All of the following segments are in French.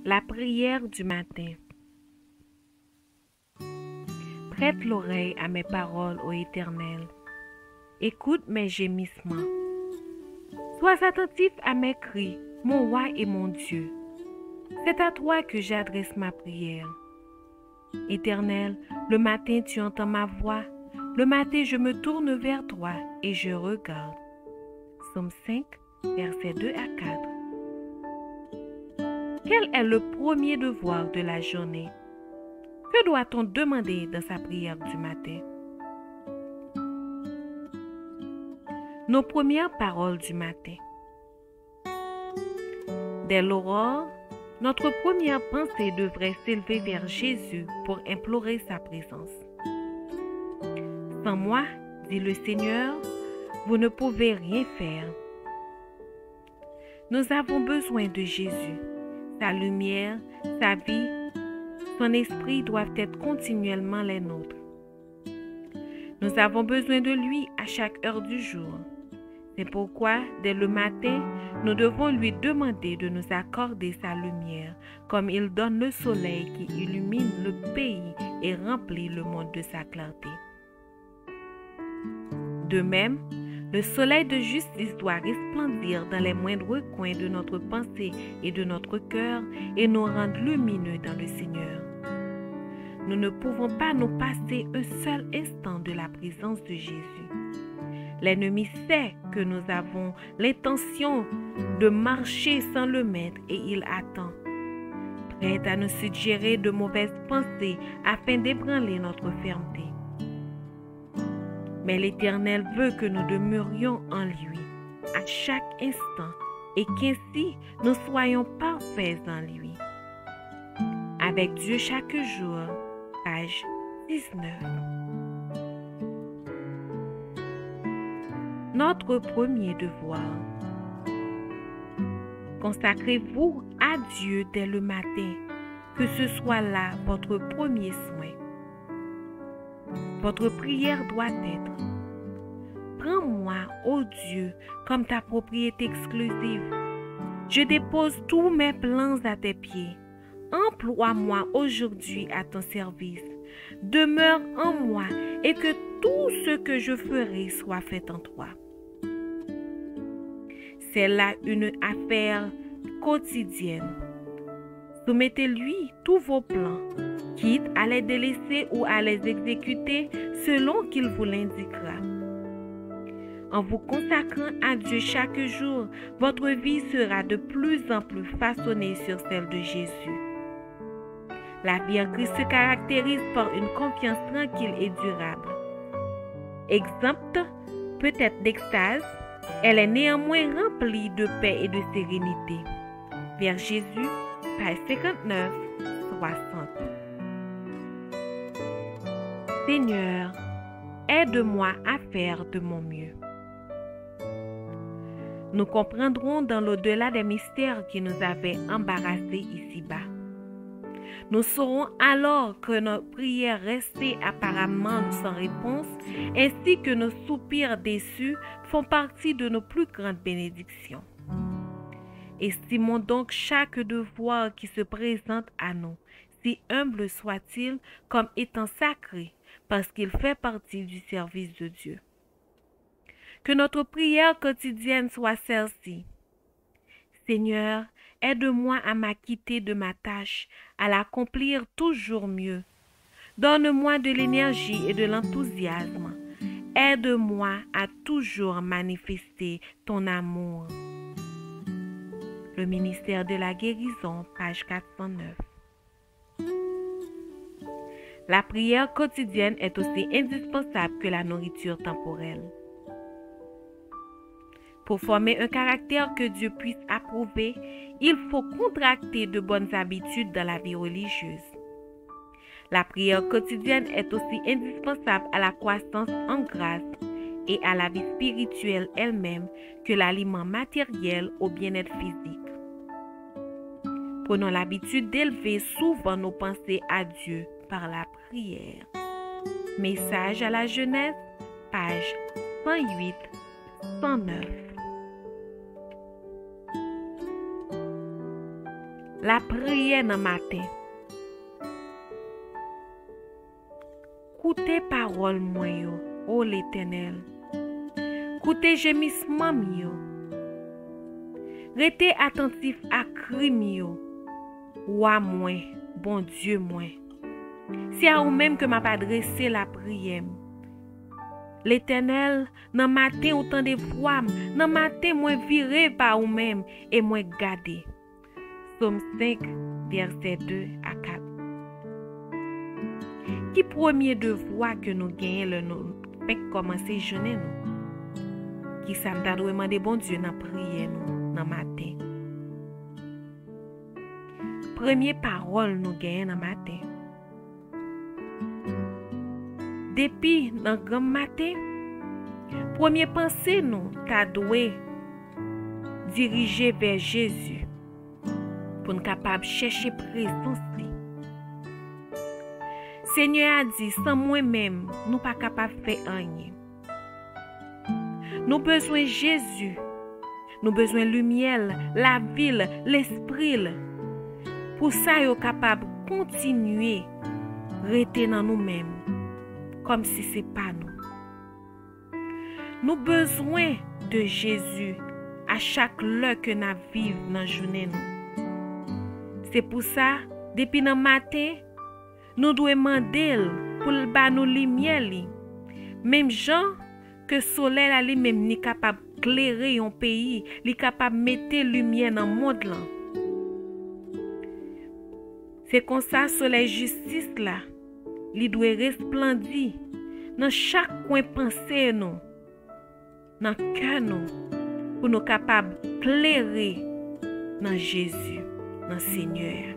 La prière du matin. Prête l'oreille à mes paroles, ô Éternel. Écoute mes gémissements. Sois attentif à mes cris, mon roi et mon Dieu. C'est à toi que j'adresse ma prière. Éternel, le matin tu entends ma voix. Le matin je me tourne vers toi et je regarde. Psaume 5, versets 2 à 4. Quel est le premier devoir de la journée? Que doit-on demander dans sa prière du matin? Nos premières paroles du matin. Dès l'aurore, notre première pensée devrait s'élever vers Jésus pour implorer sa présence. Sans moi, dit le Seigneur, vous ne pouvez rien faire. Nous avons besoin de Jésus. Sa lumière, sa vie, son esprit doivent être continuellement les nôtres. Nous avons besoin de lui à chaque heure du jour. C'est pourquoi, dès le matin, nous devons lui demander de nous accorder sa lumière, comme il donne le soleil qui illumine le pays et remplit le monde de sa clarté. De même, le soleil de justice doit resplendir dans les moindres coins de notre pensée et de notre cœur et nous rendre lumineux dans le Seigneur. Nous ne pouvons pas nous passer un seul instant de la présence de Jésus. L'ennemi sait que nous avons l'intention de marcher sans le maître et il attend, prêt à nous suggérer de mauvaises pensées afin d'ébranler notre fermeté. Mais l'Éternel veut que nous demeurions en lui à chaque instant et qu'ainsi nous soyons parfaits en lui. Avec Dieu chaque jour, page 19. Notre premier devoir. Consacrez-vous à Dieu dès le matin, que ce soit là votre premier soin. Votre prière doit être: prends-moi, ô Dieu, comme ta propriété exclusive. Je dépose tous mes plans à tes pieds. Emploie-moi aujourd'hui à ton service. Demeure en moi et que tout ce que je ferai soit fait en toi. C'est là une affaire quotidienne. Soumettez-lui tous vos plans, quitte à les délaisser ou à les exécuter selon qu'il vous l'indiquera. En vous consacrant à Dieu chaque jour, votre vie sera de plus en plus façonnée sur celle de Jésus. La vie en Christ se caractérise par une confiance tranquille et durable. Exempte peut-être d'extase, elle est néanmoins remplie de paix et de sérénité. Vers Jésus, page 59, 60. Seigneur, aide-moi à faire de mon mieux. Nous comprendrons dans l'au-delà des mystères qui nous avaient embarrassés ici-bas. Nous saurons alors que nos prières restées apparemment sans réponse, ainsi que nos soupirs déçus, font partie de nos plus grandes bénédictions. Estimons donc chaque devoir qui se présente à nous, si humble soit-il, comme étant sacré, parce qu'il fait partie du service de Dieu. Que notre prière quotidienne soit celle-ci. Seigneur, aide-moi à m'acquitter de ma tâche, à l'accomplir toujours mieux. Donne-moi de l'énergie et de l'enthousiasme. Aide-moi à toujours manifester ton amour. Le ministère de la guérison, page 409. La prière quotidienne est aussi indispensable que la nourriture temporelle. Pour former un caractère que Dieu puisse approuver, il faut contracter de bonnes habitudes dans la vie religieuse. La prière quotidienne est aussi indispensable à la croissance en grâce et à la vie spirituelle elle-même que l'aliment matériel au bien-être physique. Prenons l'habitude d'élever souvent nos pensées à Dieu par la prière. Message à la jeunesse, page 108, 109. la prière dans matin. Écoutez parole moi yo, ô l'Éternel. Écoutez gémissement yo. Restez attentif à crime yo. Roi moi, bon Dieu moi. C'est à vous même que m'a adressé la prière. L'Éternel, dans matin autant de fois, dans matin moi viré par vous même et moi garder. Psaume 5, verset 2 à 4. Qui premier devoir que nous gagnons le nous fait commencer jeûner nous? Qui ça m'a demandé bon Dieu dans prière nous dans matin. Première parole nous gagnons dans matin. Depuis dans grand matin, première pensée nous t'a doué diriger vers Jésus pour nous capable chercher présence lui. Seigneur a dit sans moi-même, nous pas capable faire rien. Nous besoin Jésus. Nous besoin lumière, la ville, l'esprit. Pour ça yo capable continuer rester dans nous-mêmes comme si c'est pas nous. Nous besoin de Jésus à chaque heure que nous vivons dans la journée. C'est pour ça, depuis le matin, nous devons demander pour le bas nous lumière. Même gens que le soleil lui-même n'est capable d'éclairer un pays, n'est capable de mettre lumière dans le monde. C'est comme ça que le soleil justice là, il doit resplendir dans chaque coin pensée nous, dans le cœur nous, pour nous capables d'éclairer dans Jésus, dans le Seigneur.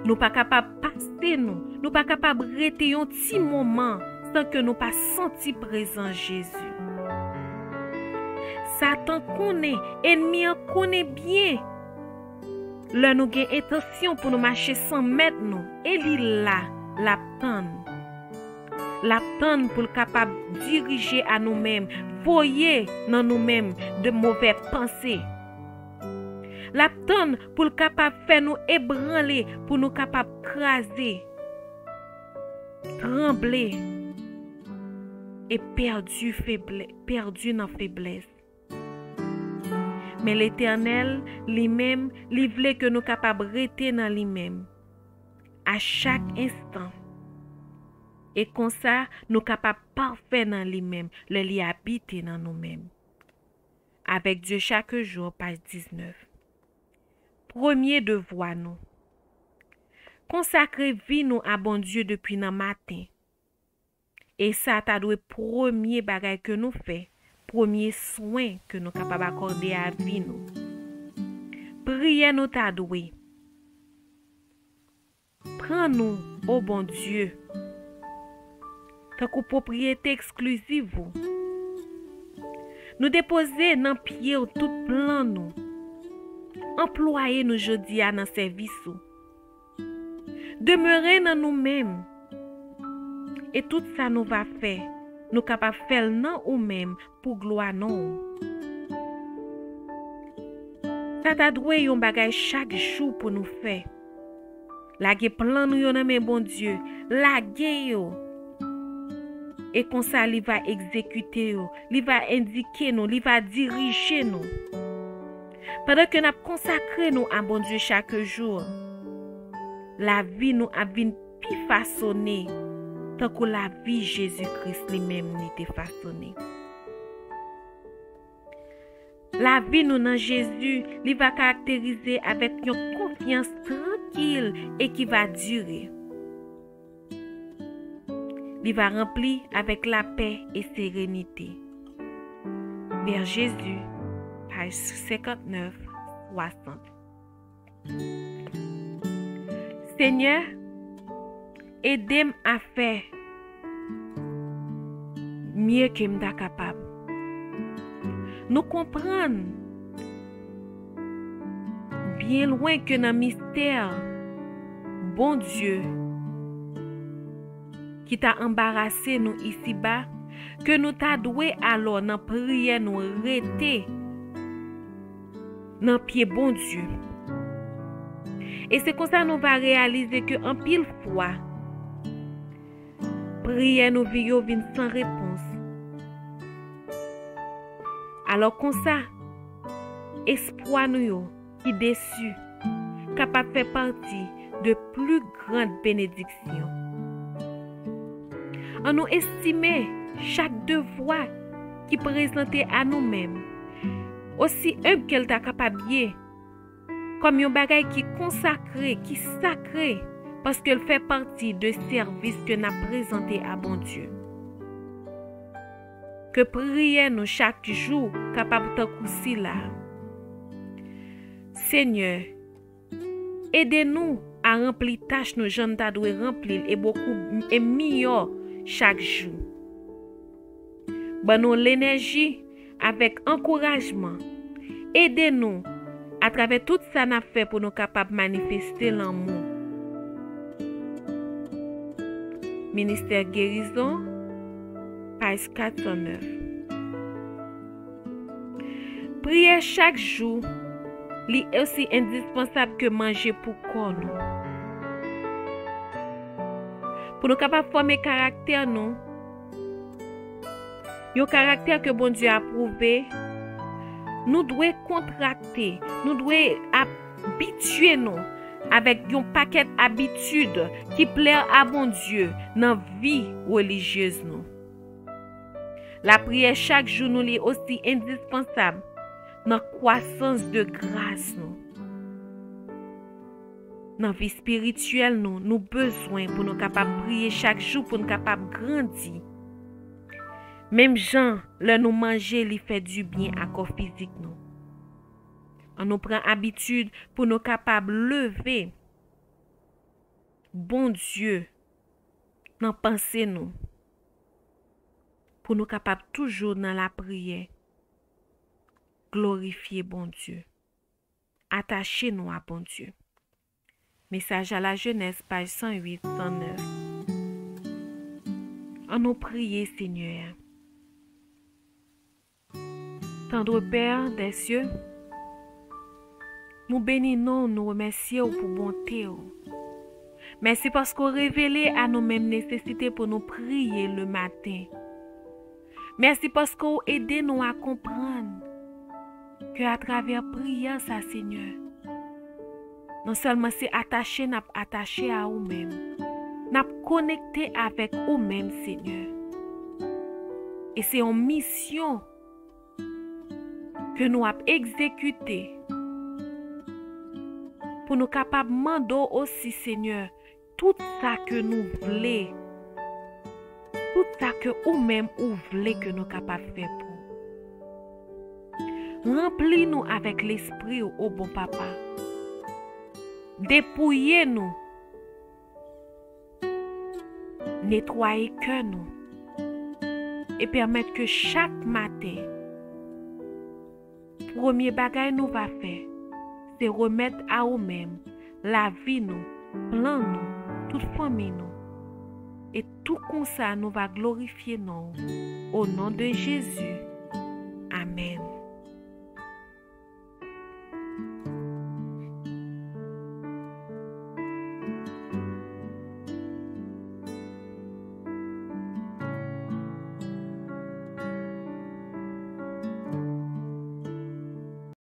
Nous pas capables de passer nous pas capables de rester un petit moment sans que nous pas senti présent Jésus. Satan connaît, ennemi connaît bien. Là nous avons intention pour nous marcher sans mettre nous. Et il là, l'attend. L'attend pour capable diriger à nous-mêmes, voyer dans nous-mêmes de mauvaises pensées. L'attend pour capable faire nous ébranler, pour nous capable craser, trembler et perdu dans faiblesse. Mais l'Éternel lui-même, il voulait que nous capables de rester dans lui-même à chaque instant. Et comme ça, nous capables parfait dans lui-même, le lui habiter dans nous-mêmes. Avec Dieu chaque jour, page 19. Premier devoir nous. Consacrer vie nous à bon Dieu depuis le matin. Et ça, t'as doué premier bagage que nous fait. Premier soin que nous capables d'accorder à vie nous. Prière nous t'a doué. Prends-nous, ô bon Dieu, tant que propriété exclusive. Nous déposer dans pied tout plan nous. Employer nous jodi à dans service. Demeurer dans nous-mêmes. Et tout ça nous va faire. Nous capables de faire non ou même pour gloire non. Ça t'a doué un bagage chaque jour pour nous faire. Lagé plan nous yon nan bon Dieu, lagé yo. Et comme ça il va exécuter yo, il va indiquer nous, il va diriger nous. Pendant que nous consacré nous à bon Dieu chaque jour, la vie nous a bien plus façonnée. Tant que la vie Jésus-Christ lui-même n'était façonnée. La vie nous dans Jésus, il va caractériser avec une confiance tranquille et qui va durer. Il va remplir avec la paix et sérénité. Vers Jésus, page 59, 60. Seigneur, aidez-moi à faire mieux que je suis capable. Nous comprenons bien loin que dans le mystère, bon Dieu, qui t'a embarrassé nous ici-bas, que nous t'a doué alors dans la prière nous arrêter dans pied bon Dieu. Et c'est comme ça nous va réaliser que en pile fois, prière nous vient sans réponse. Alors comme ça, espoir nous qui déçu, capable de faire partie de plus grandes bénédictions. On nous estimer chaque devoir qui présentait à nous-mêmes, aussi humble qu'elle t'a capable, comme un bagage qui consacré, qui sacré, parce qu'elle fait partie de service que nous présenté à bon Dieu. Que prier nous chaque jour capable de courir là. Seigneur, aidez-nous à remplir tâches nos jeunes doit remplir et beaucoup et mieux chaque jour. Bonne l'énergie avec encouragement. Aidez-nous à travers tout ça n'a fait pour nous capables de manifester l'amour. Ministère guérison, page 409. Prier chaque jour est aussi indispensable que manger pour corps nous. Pour nous capables de former caractère nous, un caractère que bon Dieu a approuvé, nous devons contracter, nous devons habituer nous avec un paquet d'habitudes qui plaisent à bon Dieu dans la vie religieuse nous. La prière chaque jour nous est aussi indispensable dans la croissance de grâce nous. Dans la vie spirituelle nous avons besoin pour nous capables de prier chaque jour pour nous capables de grandir. Même Jean, le nous manger, lui fait du bien à corps physique nous. On nous prend habitude pour nous capables de lever. Bon Dieu, dans penser nous. Pour nous capables toujours dans la prière. Glorifier bon Dieu. Attacher nous à bon Dieu. Message à la jeunesse, page 108, 109. On nous prie, Seigneur. Tendre Père des cieux, nous bénissons, nous remercions pour bonté. Merci parce qu'on révélé à nous-mêmes nécessités pour nous prier le matin. Merci parce qu'on aidé nous à comprendre que à travers prière, ça, Seigneur, non seulement c'est attaché, n'a attaché à nous-mêmes, n'a connecté avec nous-mêmes, Seigneur. Et c'est une mission que nous avons exécuté pour nous capables de demander aussi, Seigneur, tout ça que nous voulons, tout ça que nous-mêmes nous voulons que nous capables de faire pour. Remplis-nous avec l'esprit, ô bon papa. Dépouillez-nous. Nettoyez que nous. Et permettre que chaque matin, premier bagage nous va faire, c'est remettre à nous-mêmes la vie nous, plan nous, toute famille nous. Et tout comme ça nous va glorifier nous. Au nom de Jésus. Amen.